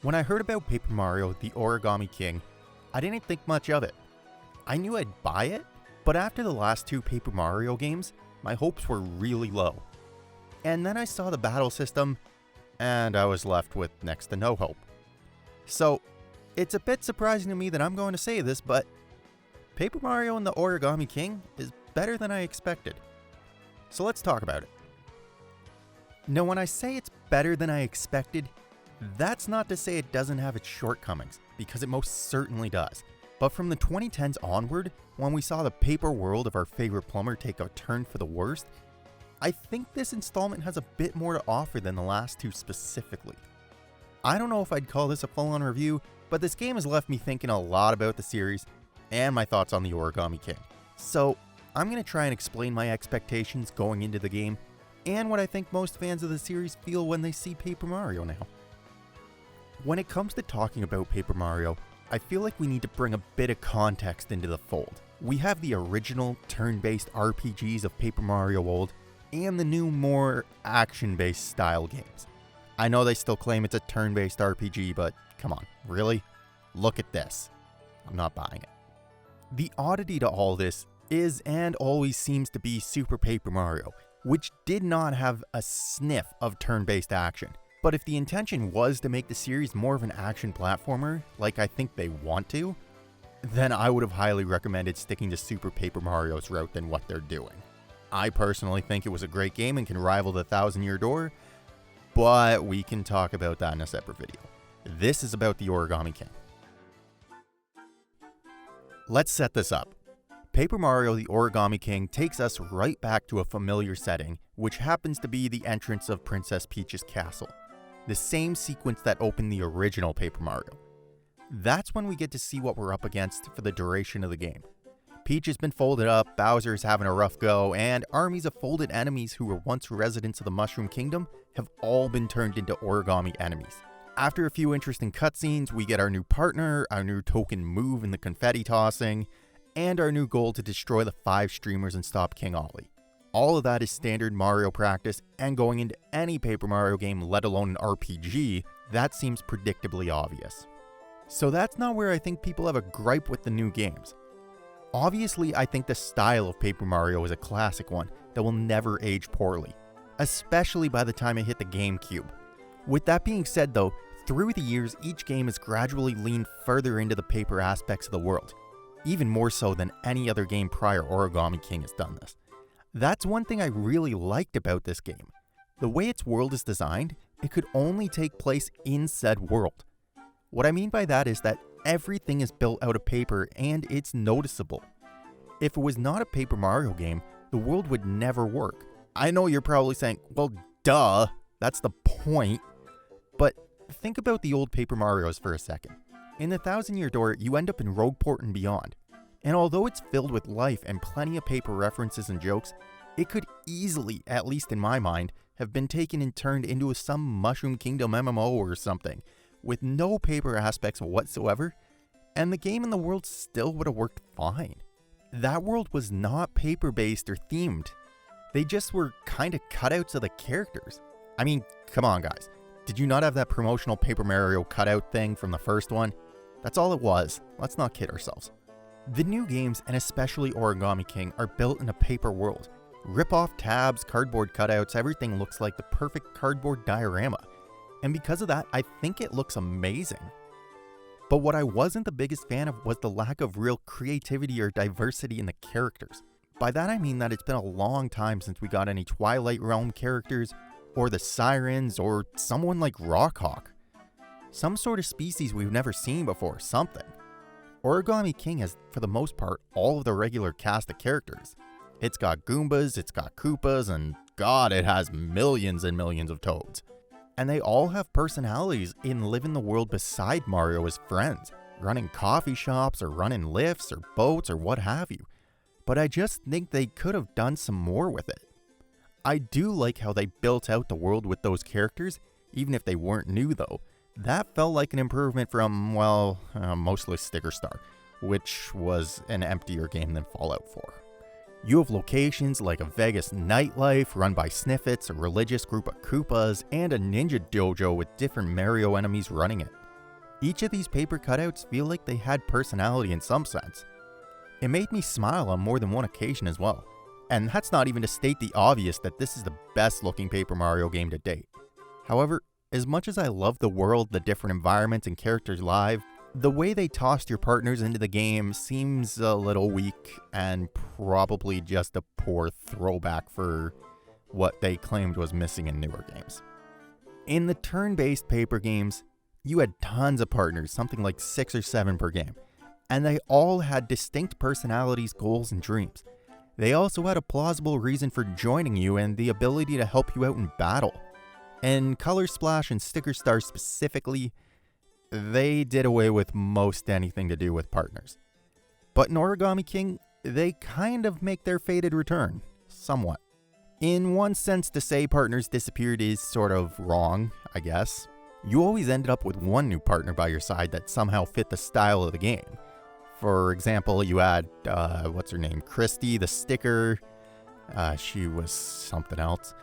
When I heard about Paper Mario, the Origami King, I didn't think much of it. I knew I'd buy it, but after the last two Paper Mario games, my hopes were really low. And then I saw the battle system, and I was left with next to no hope. So, it's a bit surprising to me that I'm going to say this, but Paper Mario and the Origami King is better than I expected. So let's talk about it. Now, when I say it's better than I expected, that's not to say it doesn't have its shortcomings, because it most certainly does. But from the 2010s onward, when we saw the paper world of our favorite plumber take a turn for the worst, I think this installment has a bit more to offer than the last two specifically. I don't know if I'd call this a full-on review, but this game has left me thinking a lot about the series and my thoughts on the Origami King. So I'm going to try and explain my expectations going into the game and what I think most fans of the series feel when they see Paper Mario now. When it comes to talking about Paper Mario, I feel like we need to bring a bit of context into the fold. We have the original turn-based RPGs of Paper Mario World and the new, more action-based style games. I know they still claim it's a turn-based RPG, but come on, really? Look at this. I'm not buying it. The oddity to all this is and always seems to be Super Paper Mario, which did not have a sniff of turn-based action. But if the intention was to make the series more of an action platformer, like I think they want to, then I would have highly recommended sticking to Super Paper Mario's route than what they're doing. I personally think it was a great game and can rival the 1000-Year Door, but we can talk about that in a separate video. This is about the Origami King. Let's set this up. Paper Mario the Origami King takes us right back to a familiar setting, which happens to be the entrance of Princess Peach's castle. The same sequence that opened the original Paper Mario. That's when we get to see what we're up against for the duration of the game. Peach has been folded up, Bowser's having a rough go, and armies of folded enemies who were once residents of the Mushroom Kingdom have all been turned into origami enemies. After a few interesting cutscenes, we get our new partner, our new token move in the confetti tossing, and our new goal to destroy the 5 streamers and stop King Ollie. All of that is standard Mario practice, and going into any Paper Mario game, let alone an RPG, that seems predictably obvious. So that's not where I think people have a gripe with the new games. Obviously, I think the style of Paper Mario is a classic one that will never age poorly, especially by the time it hit the GameCube. With that being said though, through the years, each game has gradually leaned further into the paper aspects of the world, even more so than any other game prior. Origami King has done this. That's one thing I really liked about this game. The way its world is designed, it could only take place in said world. What I mean by that is that everything is built out of paper and it's noticeable. If it was not a Paper Mario game, the world would never work. I know you're probably saying, well, duh, that's the point. But think about the old Paper Marios for a second. In the 1000-Year Door, you end up in Rogueport and beyond. And although it's filled with life and plenty of paper references and jokes, it could easily, at least in my mind, have been taken and turned into some Mushroom Kingdom MMO or something, with no paper aspects whatsoever, and the game and the world still would have worked fine. That world was not paper-based or themed. They just were kind of cutouts of the characters. I mean, come on guys, did you not have that promotional Paper Mario cutout thing from the first one? That's all it was, let's not kid ourselves. The new games, and especially Origami King, are built in a paper world. Rip-off tabs, cardboard cutouts, everything looks like the perfect cardboard diorama. And because of that, I think it looks amazing. But what I wasn't the biggest fan of was the lack of real creativity or diversity in the characters. By that I mean that it's been a long time since we got any Twilight Realm characters, or the Sirens, or someone like Rockhawk. Some sort of species we've never seen before, something. Origami King has, for the most part, all of the regular cast of characters. It's got Goombas, it's got Koopas, and god, it has millions and millions of Toads. And they all have personalities and live in the world beside Mario as friends, running coffee shops or running lifts or boats or what have you. But I just think they could have done some more with it. I do like how they built out the world with those characters, even if they weren't new though. That felt like an improvement from, well, mostly Sticker Star, which was an emptier game than Fallout 4. You have locations like a Vegas nightlife run by Sniffits, a religious group of Koopas, and a ninja dojo with different Mario enemies running it. Each of these paper cutouts feel like they had personality in some sense. It made me smile on more than one occasion as well. And that's not even to state the obvious that this is the best looking Paper Mario game to date. However, as much as I love the world, the different environments and characters live, the way they tossed your partners into the game seems a little weak and probably just a poor throwback for what they claimed was missing in newer games. In the turn-based paper games, you had tons of partners, something like 6 or 7 per game, and they all had distinct personalities, goals, and dreams. They also had a plausible reason for joining you and the ability to help you out in battle. In Color Splash and Sticker Star specifically, they did away with most anything to do with partners. But in Origami King, they kind of make their faded return, somewhat. In one sense, to say partners disappeared is sort of wrong, I guess. You always ended up with one new partner by your side that somehow fit the style of the game. For example, you had, what's her name, Christy, the sticker. She was something else.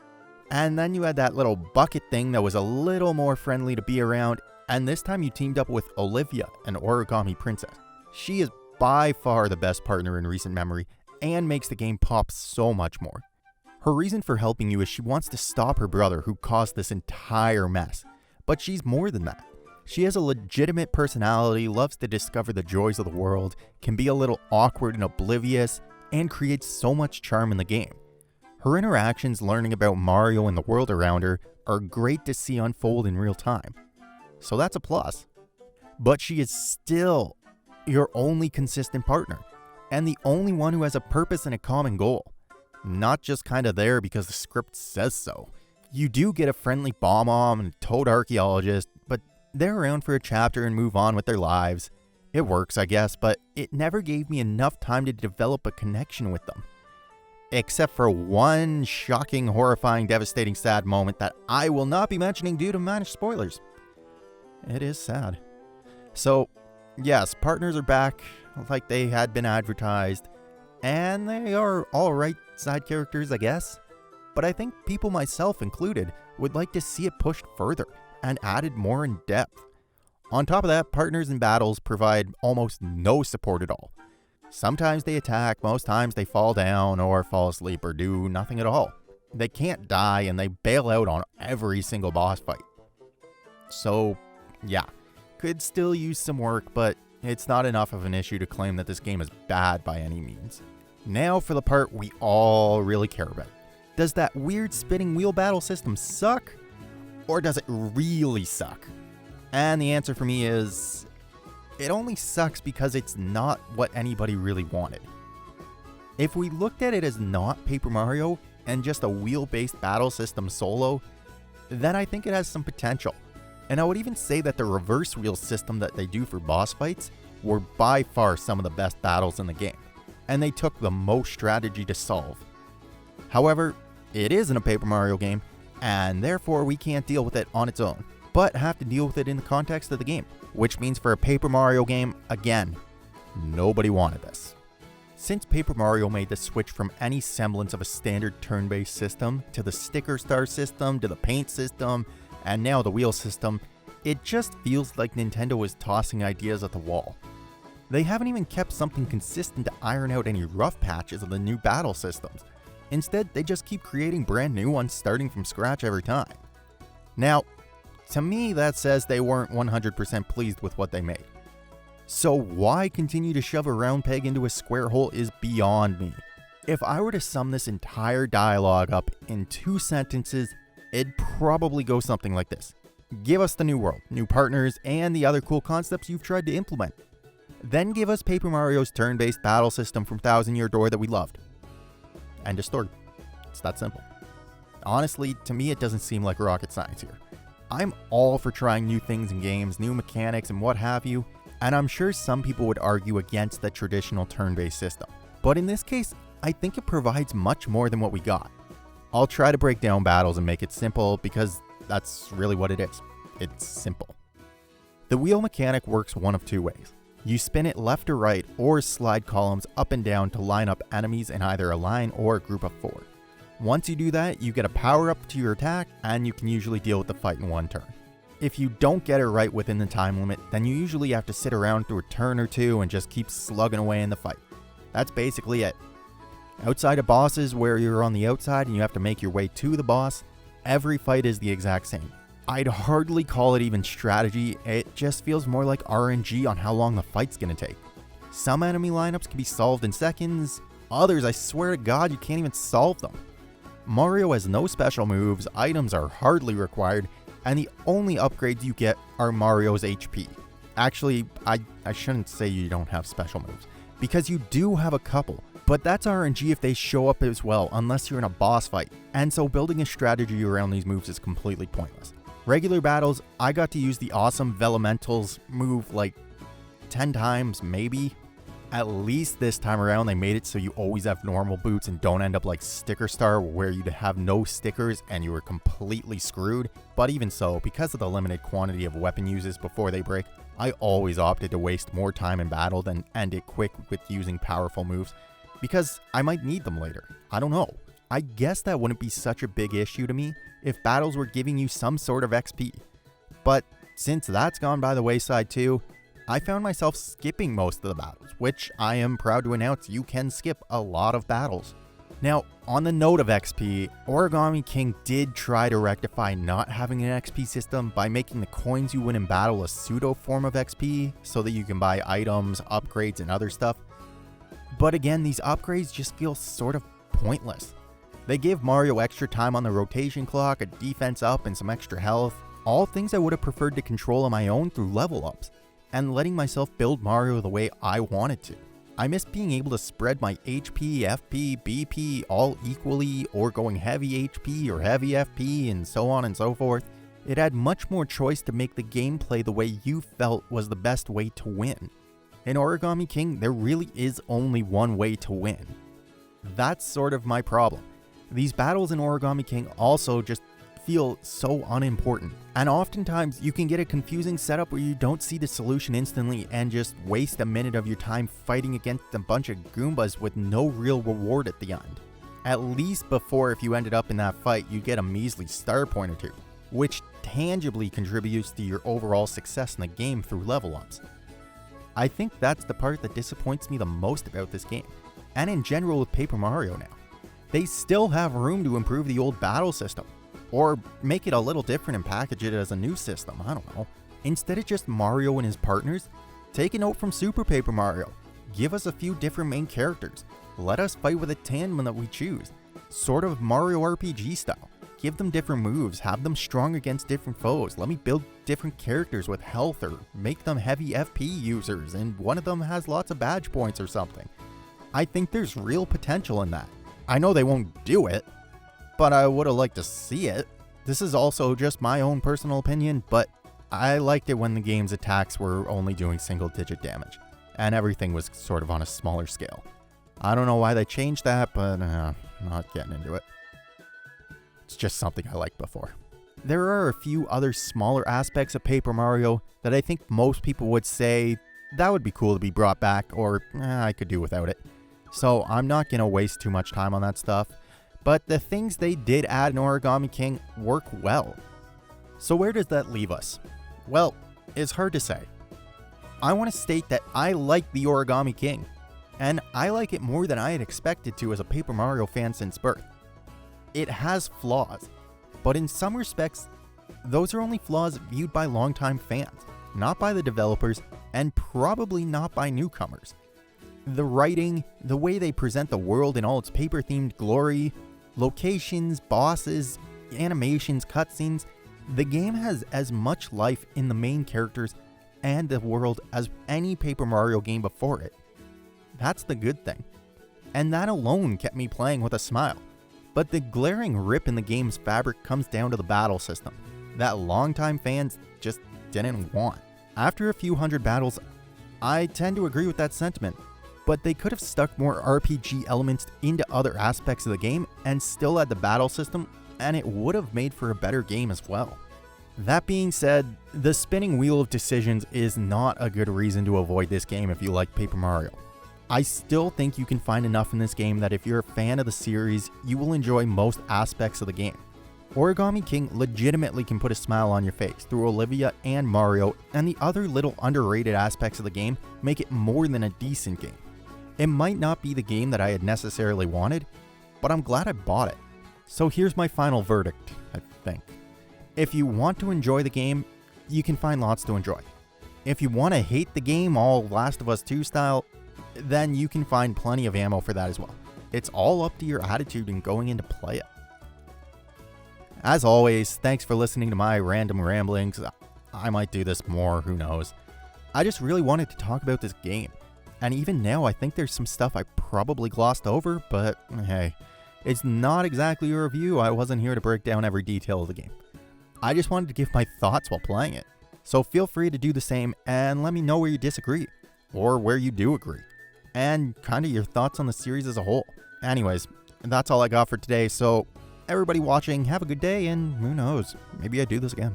And then you had that little bucket thing that was a little more friendly to be around. And this time you teamed up with Olivia, an Origami princess. She is by far the best partner in recent memory and makes the game pop so much more. Her reason for helping you is she wants to stop her brother who caused this entire mess. But she's more than that. She has a legitimate personality, loves to discover the joys of the world, can be a little awkward and oblivious, and creates so much charm in the game. Her interactions learning about Mario and the world around her are great to see unfold in real time. So that's a plus. But she is still your only consistent partner, and the only one who has a purpose and a common goal. Not just kind of there because the script says so. You do get a friendly Bomb-Omb and Toad Archaeologist, but they're around for a chapter and move on with their lives. It works, I guess, but it never gave me enough time to develop a connection with them. Except for one shocking, horrifying, devastating, sad moment that I will not be mentioning due to managed spoilers. It is sad. So, yes, partners are back like they had been advertised, and they are alright side characters, I guess. But I think people, myself included, would like to see it pushed further and added more in depth. On top of that, partners in battles provide almost no support at all. Sometimes they attack, most times they fall down or fall asleep or do nothing at all. They can't die and they bail out on every single boss fight. So, yeah, could still use some work, but it's not enough of an issue to claim that this game is bad by any means. Now for the part we all really care about. Does that weird spinning wheel battle system suck? Or does it really suck? And the answer for me is, it only sucks because it's not what anybody really wanted. If we looked at it as not Paper Mario and just a wheel-based battle system solo, then I think it has some potential. And I would even say that the reverse wheel system that they do for boss fights were by far some of the best battles in the game, and they took the most strategy to solve. However, it isn't a Paper Mario game, and therefore we can't deal with it on its own, but have to deal with it in the context of the game, which means for a Paper Mario game, again, nobody wanted this. Since Paper Mario made the switch from any semblance of a standard turn-based system to the Sticker Star system to the paint system, and now the wheel system, it just feels like Nintendo is tossing ideas at the wall. They haven't even kept something consistent to iron out any rough patches of the new battle systems. Instead, they just keep creating brand new ones starting from scratch every time. Now, to me, that says they weren't 100% pleased with what they made. So why continue to shove a round peg into a square hole is beyond me. If I were to sum this entire dialogue up in 2 sentences, it'd probably go something like this. Give us the new world, new partners, and the other cool concepts you've tried to implement. Then give us Paper Mario's turn-based battle system from Thousand Year Door that we loved. End of story. It's that simple. Honestly, to me it doesn't seem like rocket science here. I'm all for trying new things in games, new mechanics and what have you, and I'm sure some people would argue against the traditional turn-based system. But in this case, I think it provides much more than what we got. I'll try to break down battles and make it simple because that's really what it is. It's simple. The wheel mechanic works one of 2 ways. You spin it left or right or slide columns up and down to line up enemies in either a line or a group of 4. Once you do that, you get a power up to your attack and you can usually deal with the fight in one turn. if you don't get it right within the time limit, then you usually have to sit around through a turn or two and just keep slugging away in the fight. That's basically it. Outside of bosses where you're on the outside and you have to make your way to the boss, every fight is the exact same. I'd hardly call it even strategy, it just feels more like RNG on how long the fight's gonna take. Some enemy lineups can be solved in seconds, others I swear to God you can't even solve them. Mario has no special moves, items are hardly required, and the only upgrades you get are Mario's HP. Actually, I shouldn't say you don't have special moves, because you do have a couple, but that's RNG if they show up as well, unless you're in a boss fight, and so building a strategy around these moves is completely pointless. Regular battles, I got to use the awesome Velementals move like 10 times, maybe. At least this time around they made it so you always have normal boots and don't end up like Sticker Star where you'd have no stickers and you were completely screwed. But even so, because of the limited quantity of weapon uses before they break, I always opted to waste more time in battle than end it quick with using powerful moves, because I might need them later. I don't know. I guess that wouldn't be such a big issue to me if battles were giving you some sort of XP. But since that's gone by the wayside too, I found myself skipping most of the battles, which I am proud to announce you can skip a lot of battles. Now, on the note of XP, Origami King did try to rectify not having an XP system by making the coins you win in battle a pseudo form of XP so that you can buy items, upgrades, and other stuff. But again, these upgrades just feel sort of pointless. They give Mario extra time on the rotation clock, a defense up, and some extra health, all things I would have preferred to control on my own through level ups, and letting myself build Mario the way I wanted to. I miss being able to spread my HP, FP, BP all equally, or going heavy HP or heavy FP and so on and so forth. It had much more choice to make the gameplay the way you felt was the best way to win. In Origami King, there really is only one way to win. That's sort of my problem. These battles in Origami King also just feel so unimportant, and oftentimes you can get a confusing setup where you don't see the solution instantly and just waste a minute of your time fighting against a bunch of Goombas with no real reward at the end. At least before, if you ended up in that fight, you get a measly star point or two, which tangibly contributes to your overall success in the game through level ups. I think that's the part that disappoints me the most about this game, and in general with Paper Mario now. They still have room to improve the old battle system, or make it a little different and package it as a new system, I don't know. Instead of just Mario and his partners, take a note from Super Paper Mario. Give us a few different main characters. Let us fight with a tandem that we choose. Sort of Mario RPG style. Give them different moves, have them strong against different foes. Let me build different characters with health, or make them heavy FP users and one of them has lots of badge points or something. I think there's real potential in that. I know they won't do it, but I would have liked to see it. This is also just my own personal opinion, but I liked it when the game's attacks were only doing single-digit damage, and everything was sort of on a smaller scale. I don't know why they changed that, but not getting into it. It's just something I liked before. There are a few other smaller aspects of Paper Mario that I think most people would say that would be cool to be brought back, or I could do without it. So I'm not going to waste too much time on that stuff, but the things they did add in Origami King work well. So where does that leave us? Well, it's hard to say. I want to state that I like the Origami King, and I like it more than I had expected to as a Paper Mario fan since birth. It has flaws, but in some respects, those are only flaws viewed by longtime fans, not by the developers, and probably not by newcomers. The writing, the way they present the world in all its paper-themed glory, locations, bosses, animations, cutscenes, the game has as much life in the main characters and the world as any Paper Mario game before it. That's the good thing. And that alone kept me playing with a smile. But the glaring rip in the game's fabric comes down to the battle system, that longtime fans just didn't want. After a few hundred battles, I tend to agree with that sentiment, but they could have stuck more RPG elements into other aspects of the game and still had the battle system, and it would have made for a better game as well. That being said, the spinning wheel of decisions is not a good reason to avoid this game if you like Paper Mario. I still think you can find enough in this game that if you're a fan of the series, you will enjoy most aspects of the game. Origami King legitimately can put a smile on your face through Olivia and Mario, and the other little underrated aspects of the game make it more than a decent game. It might not be the game that I had necessarily wanted, but I'm glad I bought it. So here's my final verdict, I think. If you want to enjoy the game, you can find lots to enjoy. If you want to hate the game all Last of Us 2 style, then you can find plenty of ammo for that as well. It's all up to your attitude in going in to play it. As always, thanks for listening to my random ramblings. I might do this more, who knows. I just really wanted to talk about this game. And even now, I think there's some stuff I probably glossed over, but hey, it's not exactly a review. I wasn't here to break down every detail of the game. I just wanted to give my thoughts while playing it. So feel free to do the same and let me know where you disagree, or where you do agree, and kind of your thoughts on the series as a whole. Anyways, that's all I got for today, so everybody watching, have a good day, and who knows, maybe I do this again.